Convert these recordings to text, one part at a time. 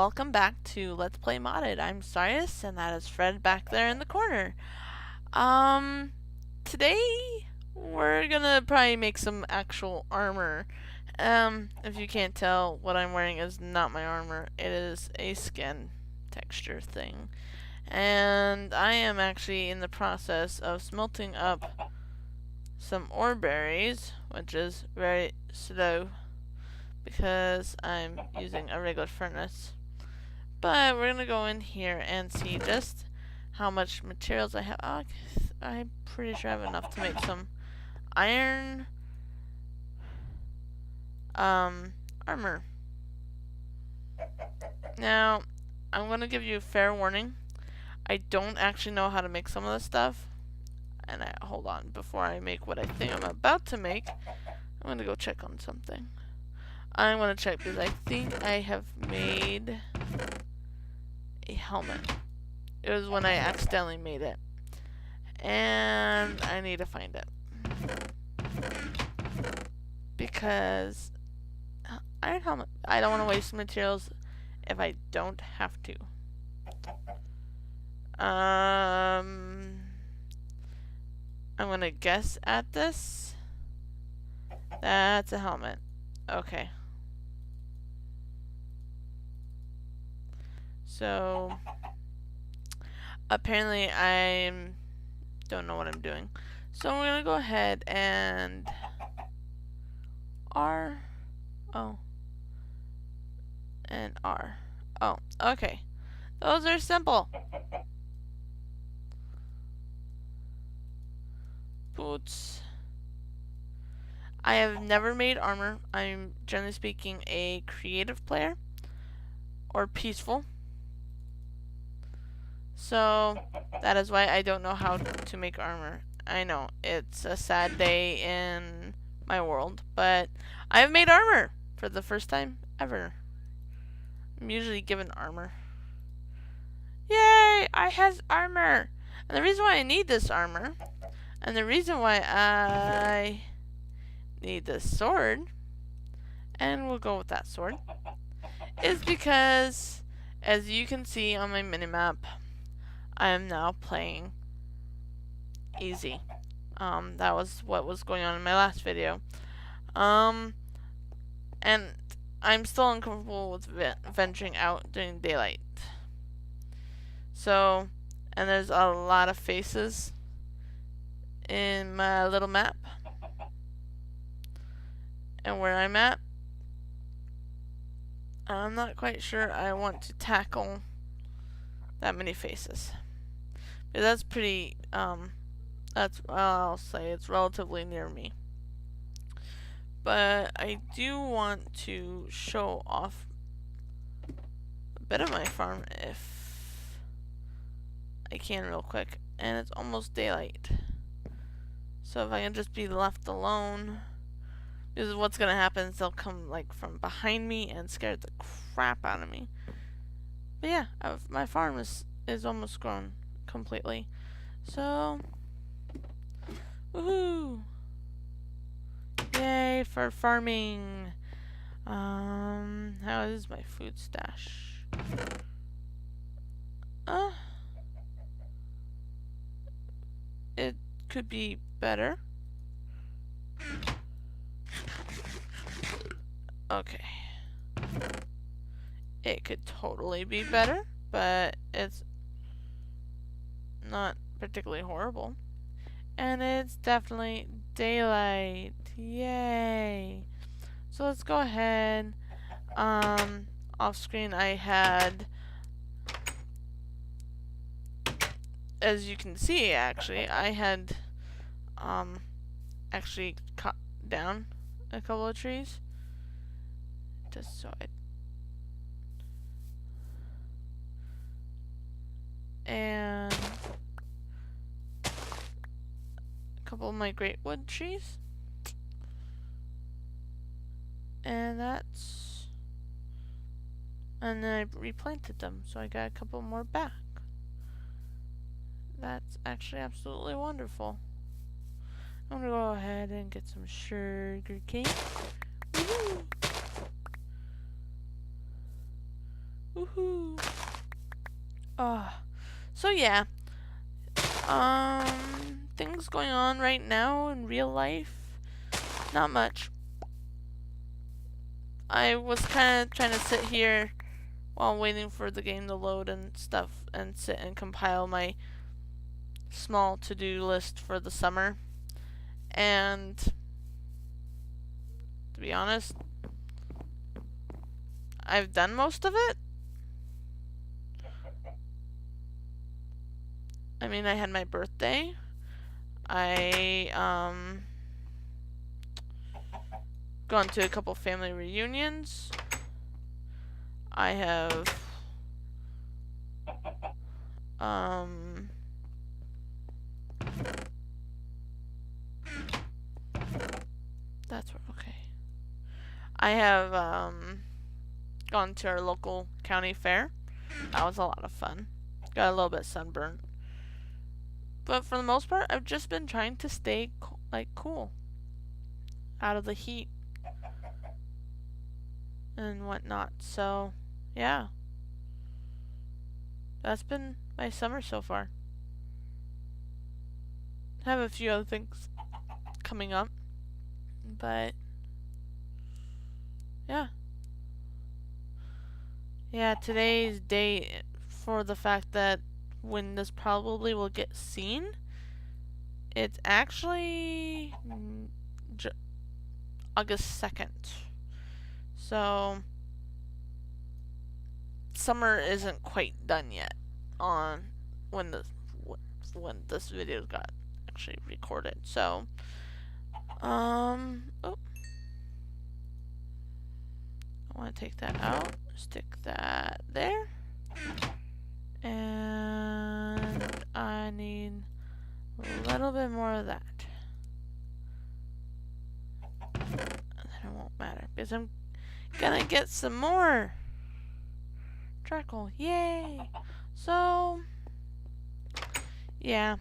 welcome back to Let's Play Modded. I'm Sarias, and that is Fred back there in the corner. Today we're gonna probably make some actual armor. If you can't tell, what I'm wearing is not my armor. It is a skin texture thing. And I am actually in the process of smelting up some ore berries, which is very slow because I'm using a regular furnace. But we're gonna go in here and see just how much materials I have. Oh, I'm pretty sure I have enough to make some iron armor. Now, I'm gonna give you a fair warning. I don't actually know how to make some of this stuff. And hold on, before I make what I think I'm about to make, I'm gonna go check on something. I'm gonna check because I think I have made a helmet. It was when I accidentally made it. And I need to find it. Because iron helmet, I don't want to waste materials if I don't have to. I'm gonna guess at this. That's a helmet. Okay. So apparently I don't know what I'm doing. So I'm gonna go ahead and R. Oh. And R. Oh, okay. Those are simple. Boots. I have never made armor. I'm generally speaking a creative player or peaceful. So that is why I don't know how to make armor. I know it's a sad day in my world, but I have made armor for the first time ever. I'm usually given armor. Yay! I has armor! And the reason why I need this armor, and the reason why I need this sword, and we'll go with that sword, is because, as you can see on my minimap, I am now playing easy. That was what was going on in my last video. And I'm still uncomfortable with venturing out during daylight. So, and there's a lot of faces in my little map. And where I'm at, I'm not quite sure I want to tackle that many faces. But that's pretty, I'll say it's relatively near me. But I do want to show off a bit of my farm if I can real quick. And it's almost daylight. So if I can just be left alone, because what's gonna happen is they'll come like from behind me and scare the crap out of me. But yeah, my farm is almost grown completely. So, woohoo! Yay for farming! How is my food stash? It could be better. Okay. It could totally be better, but it's not particularly horrible. And it's definitely daylight. Yay! So let's go ahead. Off screen I had, as you can see, actually, I had actually cut down a couple of trees. Just so and a couple of my great wood trees, and then I replanted them, so I got a couple more back. That's actually absolutely wonderful. I'm gonna go ahead and get some sugar cane. Woohoo! Woohoo! So yeah, things going on right now in real life, not much. I was kind of trying to sit here while waiting for the game to load and stuff and sit and compile my small to-do list for the summer. And to be honest, I've done most of it. I mean, I had my birthday. I gone to a couple family reunions. I have that's okay. I have gone to our local county fair. That was a lot of fun. Got a little bit sunburned. But for the most part, I've just been trying to stay cool out of the heat and whatnot. So, yeah. That's been my summer so far. I have a few other things coming up. But, yeah. Yeah, today's date for the fact that when this probably will get seen, it's actually August 2nd. So, summer isn't quite done yet on when this video got actually recorded. So, I want to take that out, stick that there, and I need a little bit more of that. And then it won't matter because I'm gonna get some more charcoal. Yay! So, yeah,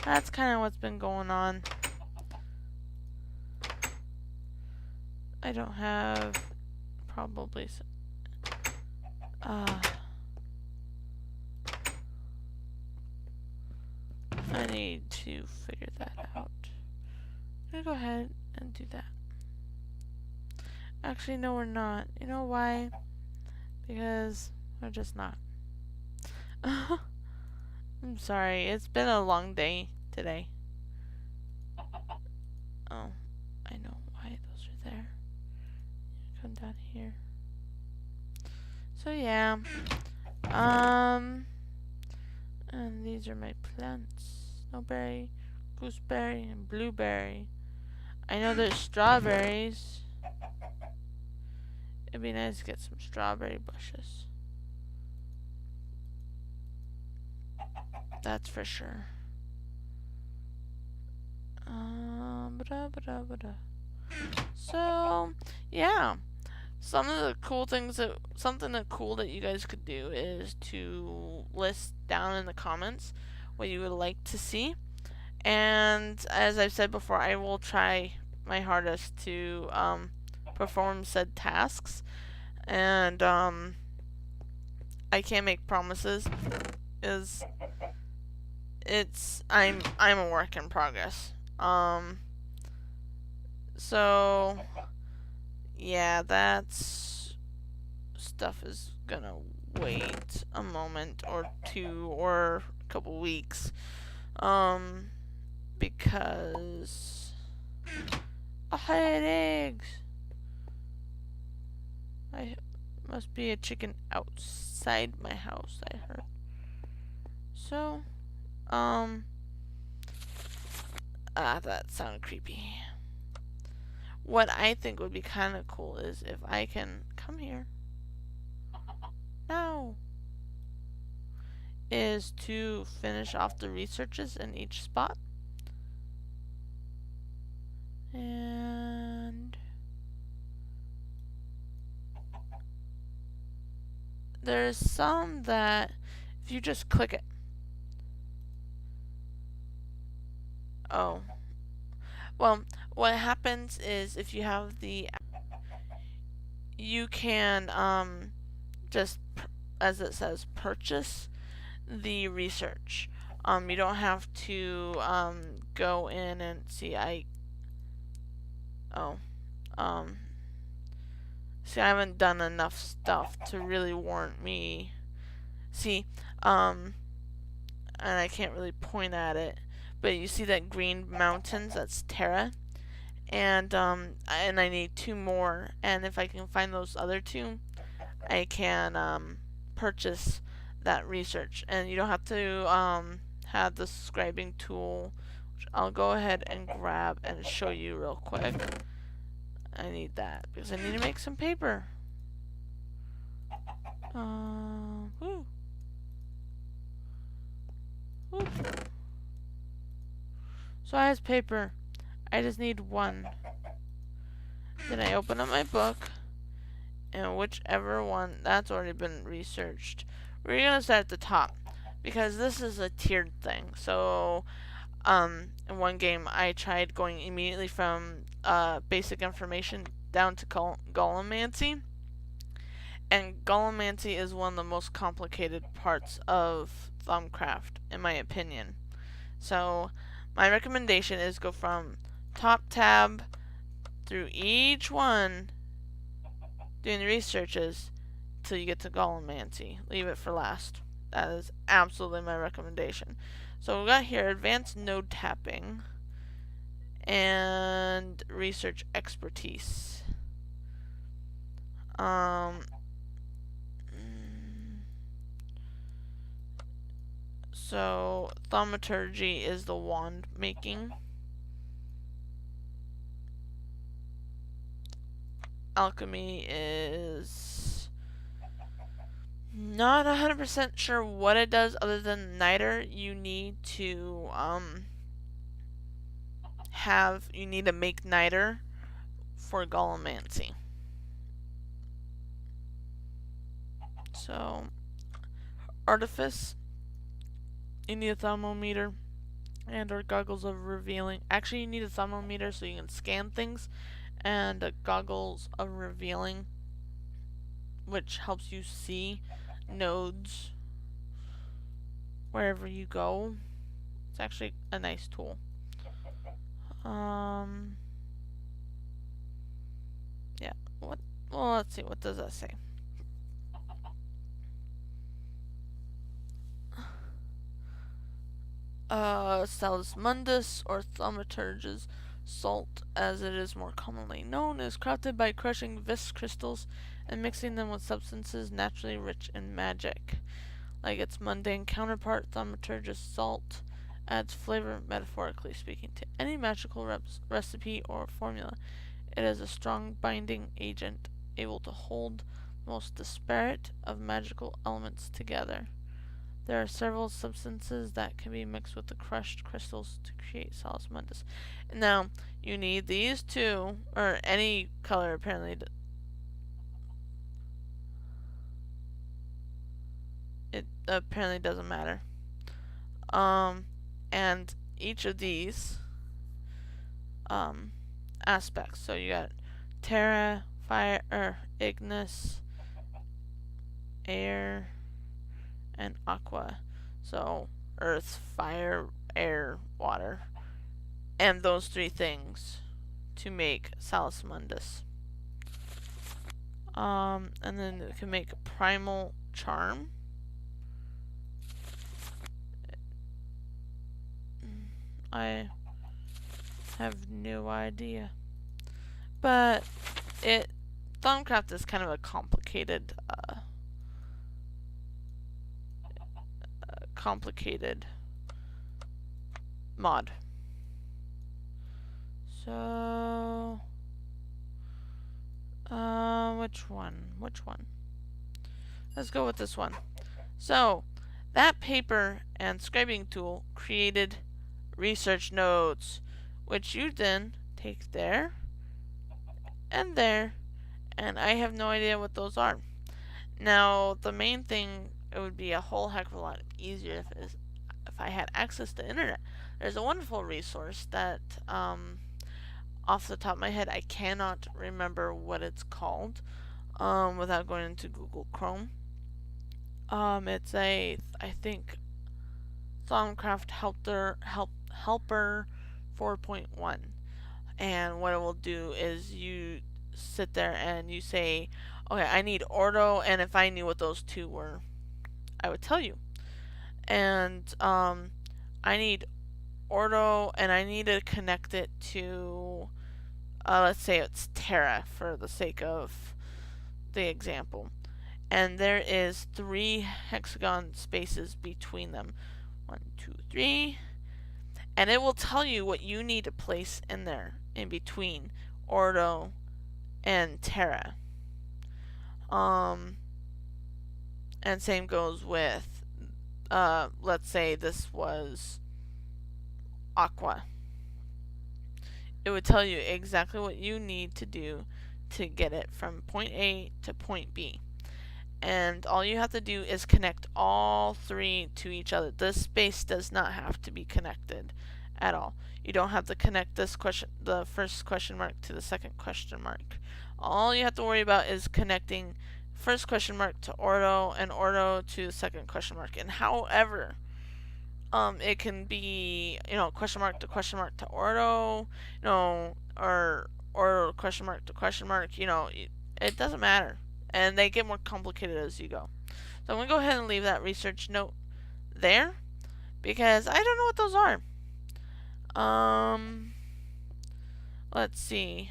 that's kind of what's been going on. I don't have probably I need to figure that out. I'm gonna go ahead and do that. Actually, no, we're not. You know why? Because we're just not. I'm sorry. It's been a long day today. Oh, I know why those are there. Come down here. So yeah. And these are my plants. Snowberry, gooseberry, and blueberry. I know there's strawberries. It'd be nice to get some strawberry bushes. That's for sure. So, yeah. Something cool that you guys could do is to list down in the comments what you would like to see. And as I've said before, I will try my hardest to perform said tasks. And I can't make promises. I'm a work in progress. So yeah, that's stuff is gonna wait a moment or two or a couple weeks. Because I had eggs. I must be a chicken outside my house, I heard. So, that sounded creepy. What I think would be kind of cool is if I can come here now, is to finish off the researches in each spot. And there's some that if you just click it. Oh. Well, what happens is if you have the you can just as it says purchase the research. You don't have to go in and see. See, I haven't done enough stuff to really warrant me. See, and I can't really point at it, but you see that green mountains? That's Terra. And I need 2 more, and if I can find those other 2, I can purchase that research. And you don't have to have the scribing tool, which I'll go ahead and grab and show you real quick. I need that because I need to make some paper. Woo. Woo. So I have paper. I just need 1. Then I open up my book, and whichever one that's already been researched. We're gonna start at the top because this is a tiered thing. So in one game I tried going immediately from basic information down to Gollemancy, and Gollemancy is one of the most complicated parts of Thumbcraft in my opinion. So my recommendation is go from top tab through each one doing the researches till you get to Gollemancy. Leave it for last. That is absolutely my recommendation. So we got here advanced node tapping and research expertise. So thaumaturgy is the wand making. Alchemy is not 100% sure what it does other than niter. You need to make niter for Gollemancy. So artifice, you need a thermometer and or goggles of revealing. Actually, you need a thermometer so you can scan things, and goggles of revealing, which helps you see nodes wherever you go. It's actually a nice tool. Yeah. Well, let's see. What does that say? Salus mundus, or thaumaturge's salt, as it is more commonly known, is crafted by crushing vis crystals and mixing them with substances naturally rich in magic. Like its mundane counterpart, thaumaturge's salt adds flavor, metaphorically speaking, to any magical recipe or formula. It is a strong binding agent, able to hold the most disparate of magical elements together. There are several substances that can be mixed with the crushed crystals to create Salus mundus. Now, you need these 2, or any color apparently. It apparently doesn't matter. And each of these aspects. So you got terra, fire, ignis, air, and aqua. So earth, fire, air, water, and those 3 things to make Salus mundus. And then we can make a primal charm. I have no idea, but Thumbcraft is kind of a complicated mod. So which one? Let's go with this one. So that paper and scribing tool created research nodes, which you then take there and there, and I have no idea what those are. Now, the main thing, it would be a whole heck of a lot easier if I had access to internet. There's a wonderful resource that, off the top of my head, I cannot remember what it's called, without going into Google Chrome. It's a, I think, Thaumcraft Helper 4.1. And what it will do is you sit there and you say, okay, I need Ordo, and if I knew what those two were, I would tell you. And I need Ordo, and I need to connect it to, let's say it's Terra for the sake of the example. And there is 3 hexagon spaces between them. 1, 2, 3. And it will tell you what you need to place in there in between Ordo and Terra. And same goes with, let's say this was Aqua. It would tell you exactly what you need to do to get it from point A to point B. And all you have to do is connect all 3 to each other. This space does not have to be connected at all. You don't have to connect this question, the first question mark, to the second question mark. All you have to worry about is connecting first question mark to Ordo and Ordo to the second question mark. And however, it can be, question mark to Ordo, or Ordo question mark to question mark, it doesn't matter. And they get more complicated as you go. So I'm going to go ahead and leave that research note there, because I don't know what those are. Let's see.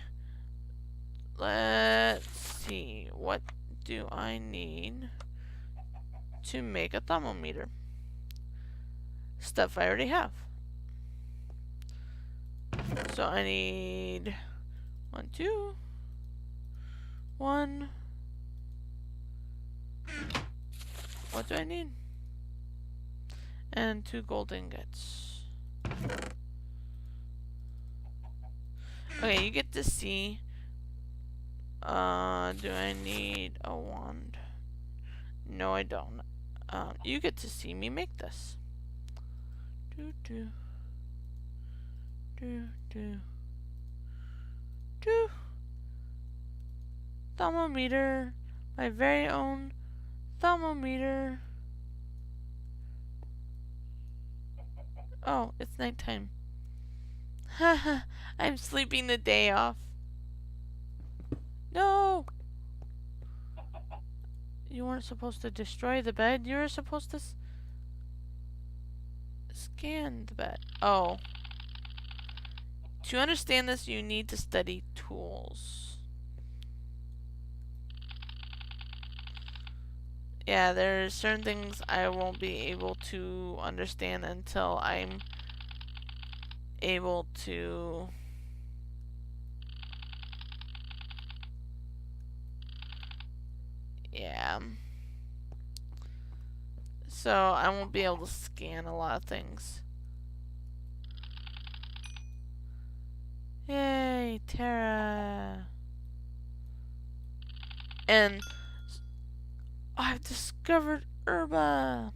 What do I need to make a thermometer? Stuff I already have. So I need 1, 2, 1. What do I need? And 2 gold ingots. Okay, you get to see. Do I need a wand? No, I don't. You get to see me make this. Do do do do do. Thermometer, my very own thermometer. Oh, it's nighttime. Haha, I'm sleeping the day off. No! You weren't supposed to destroy the bed. You were supposed to scan the bed. Oh. To understand this, you need to study tools. Yeah, there's certain things I won't be able to understand until I'm able to so I won't be able to scan a lot of things. Yay, Terra. And I've discovered herba.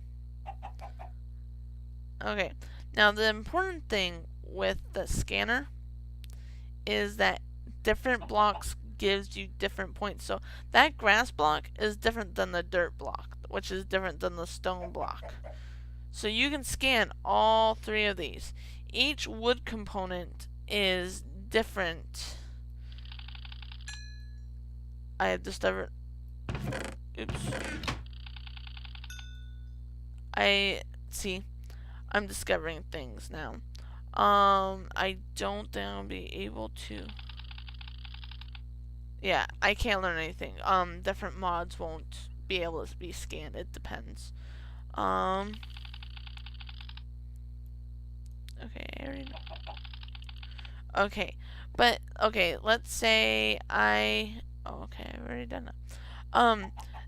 Okay, now the important thing with the scanner is that different blocks gives you different points. So that grass block is different than the dirt block, which is different than the stone block. So you can scan all 3 of these. Each wood component is different. I have discovered. Oops. I'm discovering things now. I don't think I'll be able to. Yeah, I can't learn anything. Different mods won't be able to be scanned. It depends. Okay, I already know. Okay, but okay, let's say okay, I've already done that.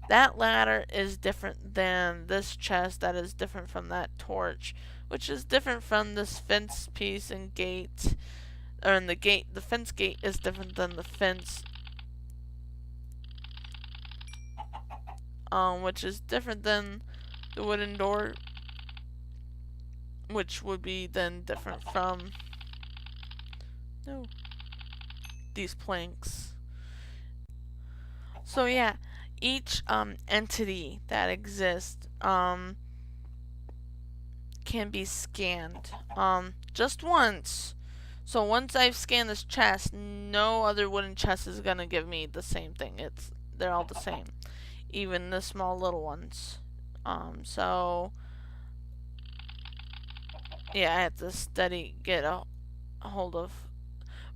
That ladder is different than this chest. That is different from that torch, which is different from this fence piece and gate. Or in the gate, the fence gate is different than the fence. Which is different than the wooden door, which would be then different from these planks. So yeah, each entity that exists can be scanned just once. So once I've scanned this chest, no other wooden chest is gonna give me the same thing. They're all the same, even the small little ones. So yeah, I have to get a hold of,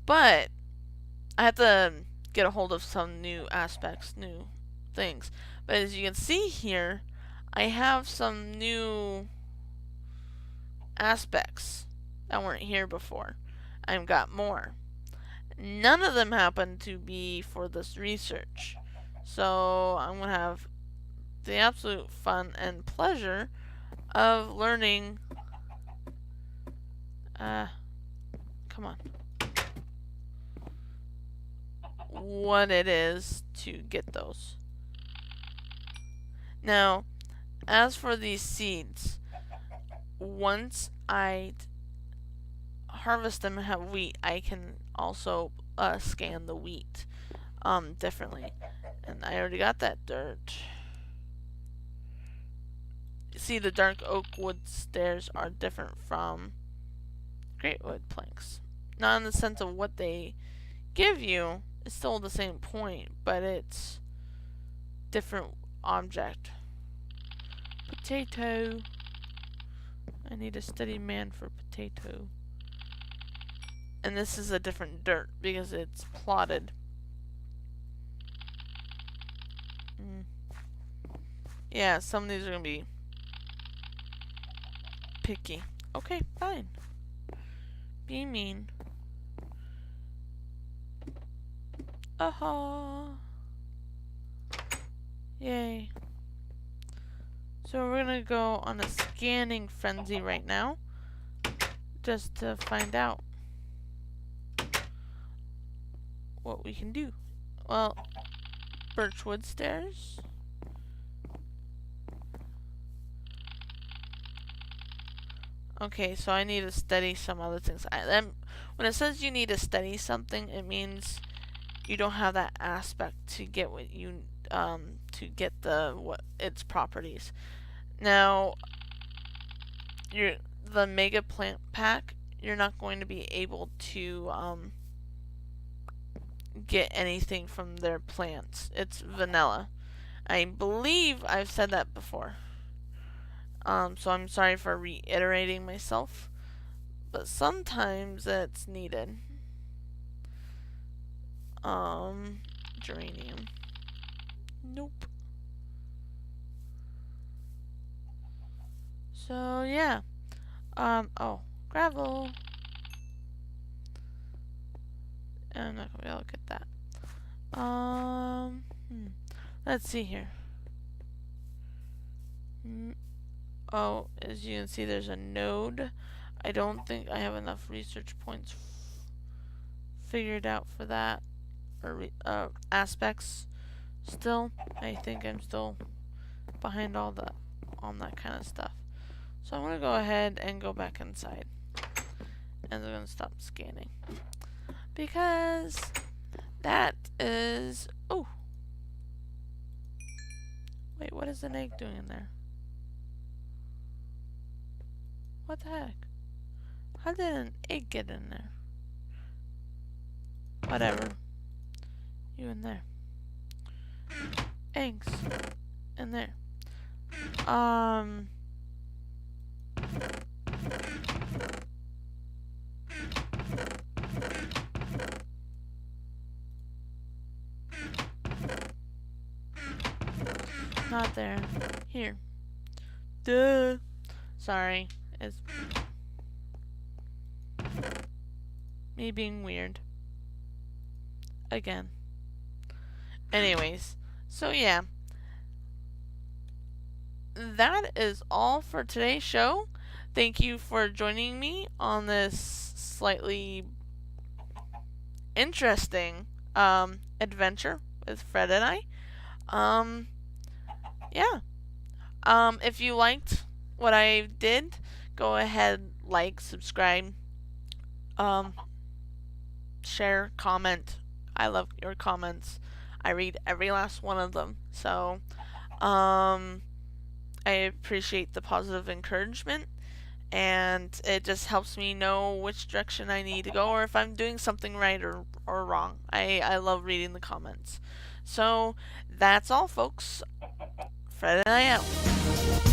but I have to get a hold of some new aspects, new things. But as you can see here, I have some new aspects that weren't here before. I've got more. None of them happen to be for this research. So I'm going to have the absolute fun and pleasure of learning. Come on. What it is to get those. Now, as for these seeds, once I harvest them and have wheat, I can also scan the wheat differently. And I already got that dirt. See, the dark oak wood stairs are different from great wood planks. Not in the sense of what they give you, it's still the same point, but it's different object. Potato. I need a steady man for potato. And this is a different dirt because it's plotted. Yeah, some of these are gonna be picky. Okay, fine. Be mean. Aha! Yay. So we're gonna go on a scanning frenzy right now, just to find out what we can do. Well, birchwood stairs. Okay, so I need to study some other things. When it says you need to study something, it means you don't have that aspect to get what you to get its properties. Now, the mega plant pack, you're not going to be able to get anything from their plants. It's vanilla. I believe I've said that before. So I'm sorry for reiterating myself, but sometimes it's needed. Geranium. Nope. So yeah. Oh, gravel. I'm not gonna be able to get that. Let's see here. Oh, as you can see, there's a node. I don't think I have enough research points figured out for that, or aspects. Still, I think I'm still behind on that kind of stuff. So I'm gonna go ahead and go back inside, and I'm gonna stop scanning because that is. Oh, wait, what is an egg doing in there? What the heck? How did an egg get in there? Whatever. You in there. Eggs. In there. Not there. Here. Duh. Sorry. It's me being weird. Again. Anyways, so yeah. That is all for today's show. Thank you for joining me on this slightly interesting adventure with Fred and I. Yeah. If you liked what I did, go ahead, like, subscribe, share, comment. I love your comments. I read every last one of them. So, I appreciate the positive encouragement, and it just helps me know which direction I need to go or if I'm doing something right or wrong. I love reading the comments. So, that's all, folks. Fred and I out.